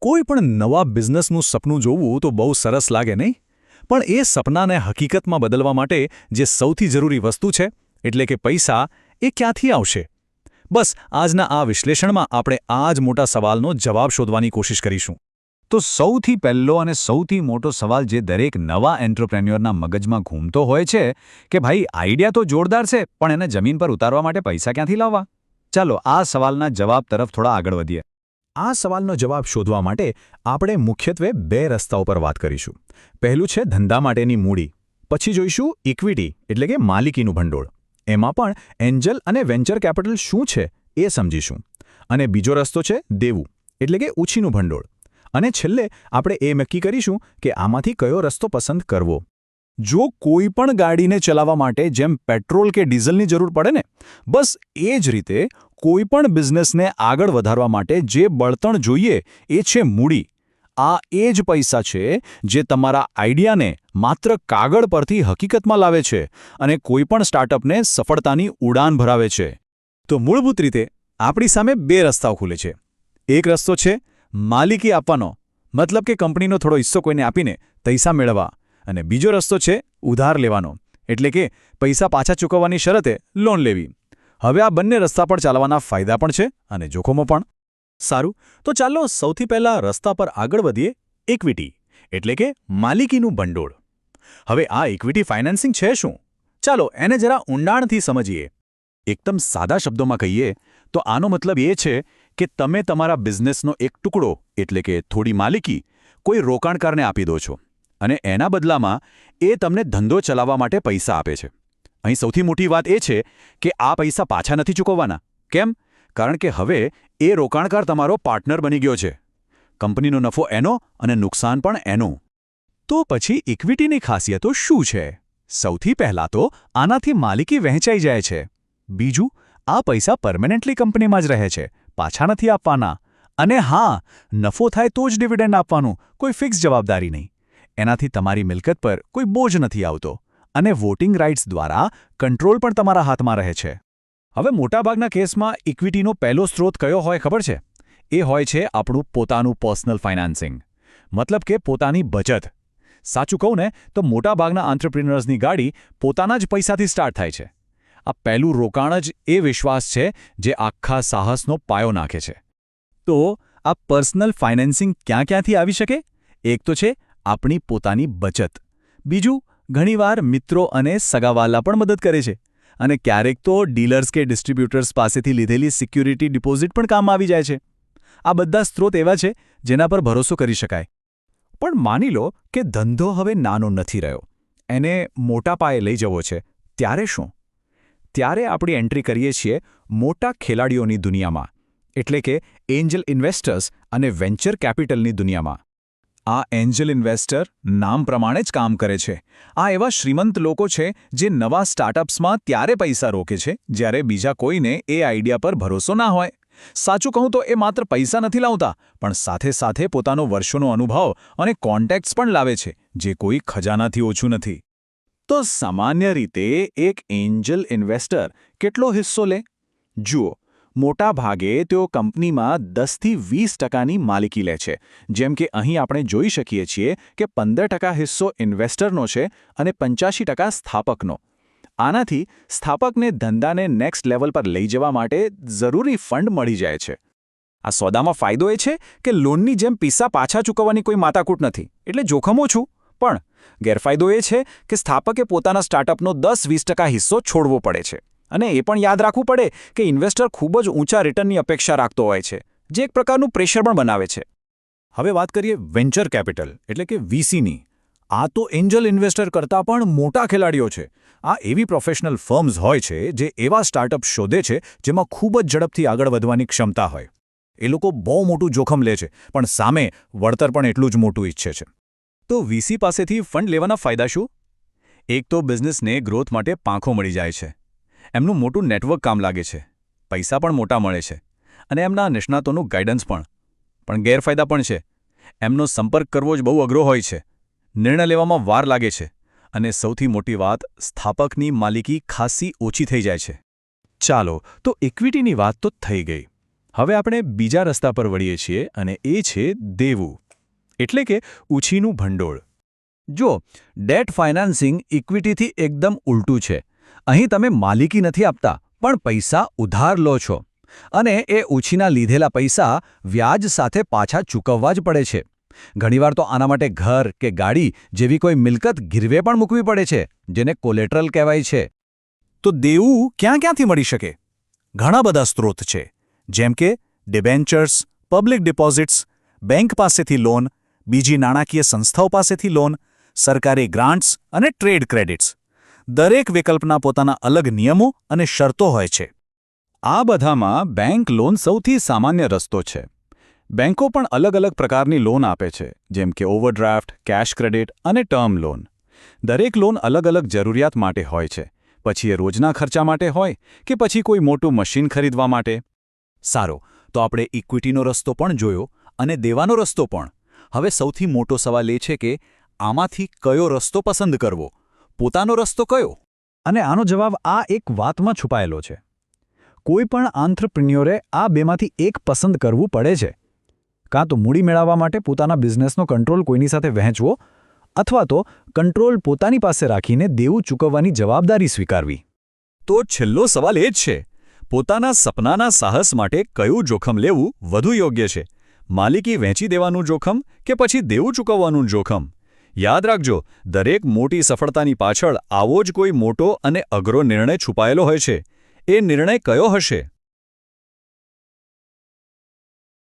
કોઈ પણ નવા બિઝનેસનું સપનું જોવું તો બહુ સરસ લાગે નહીં? પણ એ સપનાને હકીકતમાં બદલવા માટે જે સૌથી જરૂરી વસ્તુ છે, એટલે કે પૈસા, એ ક્યાંથી આવશે? બસ આજના આ વિશ્લેષણમાં આપણે આ જ મોટા સવાલનો જવાબ શોધવાની કોશિશ કરીશું. તો સૌથી પહેલો અને સૌથી મોટો સવાલ જે દરેક નવા એન્ટરપ્રેન્યોરના મગજમાં ઘૂમતો હોય છે કે ભાઈ આઈડિયા તો જોરદાર છે, પણ એને જમીન પર ઉતારવા માટે પૈસા ક્યાંથી લાવવા? ચાલો આ સવાલના જવાબ તરફ થોડા આગળ વધીએ. આ સવાલનો જવાબ શોધવા માટે આપણે મુખ્યત્વે બે રસ્તાઓ પર વાત કરીશું. પહેલું છે ધંધા માટેની મૂડી. પછી જોઈશું ઇક્વિટી એટલે કે માલિકીનું ભંડોળ. એમાં પણ એન્જલ અને વેન્ચર કેપિટલ શું છે એ સમજીશું. અને બીજો રસ્તો છે દેવું એટલે કે ઉછીનું ભંડોળ. અને છેલ્લે આપણે એ નક્કી કરીશું કે આમાંથી કયો રસ્તો પસંદ કરવો. જો કોઈ પણ ગાડીને ચલાવવા માટે જેમ પેટ્રોલ કે ડીઝલની જરૂર પડે ને, બસ એ જ રીતે કોઈ પણ બિઝનેસને આગળ વધારવા માટે જે બળતણ જોઈએ એ છે મૂડી. આ એ જ પૈસા છે જે તમારા આઈડિયાને માત્ર કાગળ પરથી હકીકતમાં લાવે છે અને કોઈ પણ સ્ટાર્ટઅપને સફળતાની ઉડાન ભરાવે છે. તો મૂળભૂત રીતે આપણી સામે બે રસ્તાઓ ખુલે છે. એક રસ્તો છે માલિકી આપવાનો, મતલબ કે કંપનીનો થોડો હિસ્સો કોઈને આપીને પૈસા મેળવવા. અને બીજો રસ્તો છે ઉધાર લેવાનો, એટલે કે પૈસા પાછા ચૂકવવાની શરતે લોન લેવી. હવે આ બંને રસ્તા પર ચાલવાના ફાયદા પણ છે અને જોખમો પણ. સારું, તો ચાલો સૌથી પહેલા રસ્તા પર આગળ વધીએ, ઇક્વિટી એટલે કે માલિકીનું ભંડોળ. હવે આ ઇક્વિટી ફાઇનાન્સિંગ છે શું? ચાલો એને જરા ઊંડાણથી સમજીએ. એકદમ સાદા શબ્દોમાં કહીએ તો આનો મતલબ એ છે કે તમે તમારા બિઝનેસનો એક ટુકડો એટલે કે થોડી માલિકી કોઈ રોકાણકારને આપી દો છો અને એના બદલામાં એ તમને ધંધો ચલાવવા માટે પૈસા આપે છે. અહીં સૌથી મોટી વાત એ છે કે આ પૈસા પાછા નથી ચૂકવવાના. કેમ? કારણ કે હવે એ રોકાણકાર તમારો પાર્ટનર બની ગયો છે. કંપનીનો નફો એનો અને નુકસાન પણ એનું. તો પછી ઇક્વિટીની ખાસિયતો શું છે? સૌથી પહેલાં તો આનાથી માલિકી વહેંચાઈ જાય છે. બીજું, આ પૈસા પરમેનન્ટલી કંપનીમાં જ રહે છે, પાછા નથી આપવાના. અને હા, નફો થાય તો જ ડિવિડન્ડ આપવાનું, કોઈ ફિક્સ જવાબદારી નહીં. એનાથી તમારી મિલકત પર કોઈ બોજ નથી આવતો અને વોટિંગ રાઇટ્સ દ્વારા કંટ્રોલ પણ તમારા હાથમાં રહે છે. હવે મોટાભાગના કેસમાં ઇક્વિટીનો પહેલો સ્ત્રોત કયો હોય ખબર છે? એ હોય છે આપણું પોતાનું પર્સનલ ફાઇનાન્સિંગ, મતલબ કે પોતાની બચત. સાચું કહું ને તો મોટાભાગના એન્ટરપ્રિન્યોર્સની ગાડી પોતાના જ પૈસાથી સ્ટાર્ટ થાય છે. આ પહેલું રોકાણ જ એ વિશ્વાસ છે જે આખા સાહસનો પાયો નાખે છે. તો આ પર્સનલ ફાઇનાન્સિંગ ક્યાંથી આવી શકે? એક તો છે આપણી પોતાની બચત. બીજું, ઘણીવાર મિત્રો અને સગાવાલા પણ મદદ કરે છે. અને ક્યારેક તો ડીલર્સ કે ડિસ્ટ્રીબ્યુટર્સ પાસેથી લીધેલી સિક્યુરિટી ડિપોઝિટ પણ કામ આવી જાય છે. આ બધા સ્ત્રોત એવા છે જેના પર ભરોસો કરી શકાય. પણ માની લો કે ધંધો હવે નાનો નથી રહ્યો, એને મોટા પાયે લઈ જવો છે, ત્યારે શું? ત્યારે આપણી એન્ટ્રી કરીએ છીએ મોટા ખેલાડીઓની દુનિયામાં, એટલે કે એન્જલ ઇન્વેસ્ટર્સ અને વેન્ચર કેપિટલની દુનિયામાં. આ એન્જલ ઇન્વેસ્ટર નામ પ્રમાણે જ કામ કરે છે. આ એવા શ્રીમંત લોકો છે જે નવા સ્ટાર્ટઅપ્સમાં ત્યારે પૈસા રોકે છે જ્યારે બીજા કોઈને એ આઈડિયા પર ભરોસો ના હોય. સાચું કહું તો એ માત્ર પૈસા નથી લાવતા, પણ સાથે સાથે પોતાનો વર્ષોનો અનુભવ અને કોન્ટેક્ટ્સ પણ લાવે છે, જે કોઈ ખજાનાથી ઓછું નથી. તો સામાન્ય રીતે એક એન્જલ ઇન્વેસ્ટર કેટલો હિસ્સો લે? જુઓ, મોટા ભાગે તેઓ કંપનીમાં 10-20% માલિકી લે છે. જેમ કે અહીં આપણે જોઈ શકીએ છીએ કે 15% હિસ્સો ઇન્વેસ્ટરનો છે અને 85% સ્થાપકનો. આનાથી સ્થાપકને ધંધાને નેક્સ્ટ લેવલ પર લઈ જવા માટે જરૂરી ફંડ મળી જાય છે. આ સોદામાં ફાયદો એ છે કે લોનની જેમ પૈસા પાછા ચૂકવવાની કોઈ માથાકૂટ નથી, એટલે જોખમ ઓછું. પણ ગેરફાયદો એ છે કે સ્થાપકે પોતાના સ્ટાર્ટઅપનો 10-20% હિસ્સો છોડવો પડે છે. અને એ પણ યાદ રાખવું પડે કે ઇન્વેસ્ટર ખૂબ જ ઊંચા રિટર્નની અપેક્ષા રાખતો હોય છે, જે એક પ્રકારનું પ્રેશર પણ બનાવે છે. હવે વાત કરીએ વેન્ચર કેપિટલ એટલે કે વીસીની. આ તો એન્જલ ઇન્વેસ્ટર કરતાં પણ મોટા ખેલાડીઓ છે. આ એવી પ્રોફેશનલ ફર્મ્સ હોય છે જે એવા સ્ટાર્ટઅપ શોધે છે જેમાં ખૂબ જ ઝડપથી આગળ વધવાની ક્ષમતા હોય. એ લોકો બહુ મોટું જોખમ લે છે, પણ સામે વળતર પણ એટલું જ મોટું ઈચ્છે છે. તો વીસી પાસેથી ફંડ લેવાના ફાયદા શું? એક તો બિઝનેસને ગ્રોથ માટે પાંખો મળી જાય છે. એમનું મોટું નેટવર્ક કામ લાગે છે, પૈસા પણ મોટા મળે છે અને એમના નિષ્ણાતોનું ગાઈડન્સ પણ. પણ ગેરફાયદા પણ છે. એમનો સંપર્ક કરવો જ બહુ અઘરો હોય છે, નિર્ણય લેવામાં વાર લાગે છે અને સૌથી મોટી વાત, સ્થાપકની માલિકી ખાસી ઓછી થઈ જાય છે. ચાલો, તો ઇક્વિટીની વાત તો થઈ ગઈ. હવે આપણે બીજા રસ્તા પર વળીએ છીએ અને એ છે દેવું એટલે કે ઉછીનું ભંડોળ. જો ડેટ ફાઇનાન્સિંગ ઇક્વિટીથી એકદમ ઉલટું છે. અહીં તમે માલિકી નથી આપતા પણ પૈસા ઉધાર લો છો અને એ ઉછીના લીધેલા પૈસા વ્યાજ સાથે પાછા ચૂકવવા જ પડે છે. ઘણીવાર તો આના માટે ઘર કે ગાડી જેવી કોઈ મિલકત ગીરવે પણ મૂકવી પડે છે, જેને કોલેટરલ કહેવાય છે. તો દેવું ક્યાંથી મળી શકે? ઘણા બધા સ્ત્રોત છે, જેમ કે ડિબેન્ચર્સ, પબ્લિક ડિપોઝિટ્સ, બેંક પાસેથી લોન, બીજી નાણાકીય સંસ્થાઓ પાસેથી લોન, સરકારી ગ્રાન્ટ્સ અને ટ્રેડ ક્રેડિટ્સ. દરેક વિકલ્પના પોતાના અલગ નિયમો અને શરતો હોય છે. આ બધામાં બેંક લોન સૌથી સામાન્ય રસ્તો છે. બેંકો પણ અલગ-અલગ પ્રકારની લોન આપે છે, જેમ કે ઓવરડ્રાફ્ટ, કેશ ક્રેડિટ અને ટર્મ લોન. દરેક લોન અલગ-અલગ જરૂરિયાત માટે હોય છે. પછી એ રોજના ખર્ચા માટે હોય કે પછી કોઈ મોટું મશીન ખરીદવા માટે. સારો, તો આપણે ઇક્વિટીનો રસ્તો પણ જોયો અને દેવાનો રસ્તો પણ. હવે સૌથી મોટો સવાલ એ છે કે આમાંથી કયો રસ્તો પસંદ કરવો? પોતાનો રસ્તો કયો? અને આનો જવાબ આ એક વાતમાં છુપાયેલો છે. કોઈ પણ આંત્રપ્રિન્યોરે આ બેમાંથી એક પસંદ કરવું પડે છે. કાં તો મૂડી મેળવવા માટે પોતાના બિઝનેસનો કંટ્રોલ કોઈની સાથે વહેંચવો, અથવા તો કંટ્રોલ પોતાની પાસે રાખીને દેવું ચૂકવવાની જવાબદારી સ્વીકારવી. તો છેલ્લો સવાલ એ જ છે, પોતાના સપનાના સાહસ માટે કયું જોખમ લેવું વધુ યોગ્ય છે? માલિકી વહેંચી દેવાનું જોખમ કે પછી દેવું ચૂકવવાનું જોખમ? યાદ રાખજો, દરેક મોટી સફળતાની પાછળ આવો જ કોઈ મોટો અને અઘરો નિર્ણય છુપાયેલો હોય છે. એ નિર્ણય કયો હશે?